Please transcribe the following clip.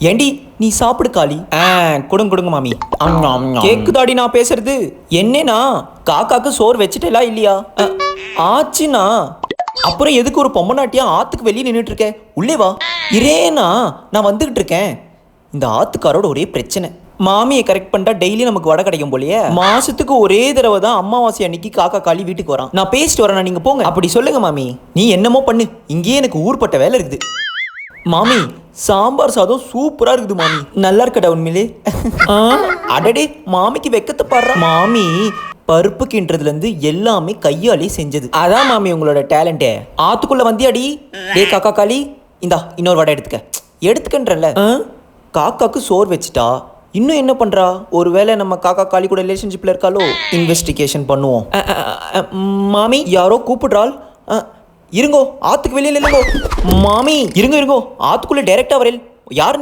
ஏண்டி நீ சாப்பிடு காளி. கொடுங்க கொடுங்க மாமி. கேக்குதாடி நான் பேசுறது? என்னன்னா காக்காக்கு சோறு வச்சுட்டேலா இல்லையா? ஆச்சுண்ணா. அப்புறம் எதுக்கு ஒரு பொம்மநாட்டியா ஆத்துக்கு வெளியே நின்றுட்டு இருக்க? உள்ளே வா. இரேனா நான் வந்துகிட்டு இருக்கேன். இந்த ஆத்துக்காரோட ஒரே பிரச்சனை. மாமியை கரெக்ட் பண்ணிட்டா டெய்லி நமக்கு வடை கிடைக்கும் போலயே. மாசத்துக்கு ஒரே தடவை தான் அமாவாசை அன்னைக்கு காக்கா காளி வீட்டுக்கு வரான். நான் பேசிட்டு வரேன், நீங்க போங்க. அப்படி சொல்லுங்க மாமி. நீ என்னமோ பண்ணு, இங்கேயே எனக்கு ஊர்பட்ட வேலை இருக்குது. மாமி சாம்பார் சாதம் சூப்பரா இருக்குது மாமி. நல்லா இருக்கடா உண்மையிலே. அடடே மாமிக்கு வெக்கத்தை பாடுற. மாமி பருப்பு கின்றதுல இருந்து எல்லாமே கையாலே செஞ்சது. அதான் மாமி உங்களோட டேலண்டே. ஆத்துக்குள்ள வந்தியாடி? டே காக்கா காளி, இந்தா இன்னொரு வடை எடுத்துக்கன்றல. காக்காக்கு சோறு வச்சுட்டா இன்னும் என்ன பண்றா? ஒருவேளை நம்ம காக்கா காளி கூட ரிலேஷன்ஷிப்ல இருக்காளோ? இன்வெஸ்டிகேஷன் பண்ணுவோம். மாமி யாரோ கூப்பிடுறாள். இருங்கோ, ஆத்துக்கு வெளியில இல்லைங்கோ. மாமி இருங்கோ, ஆத்துக்குள்ள டைரக்டா வரேன். யாரு?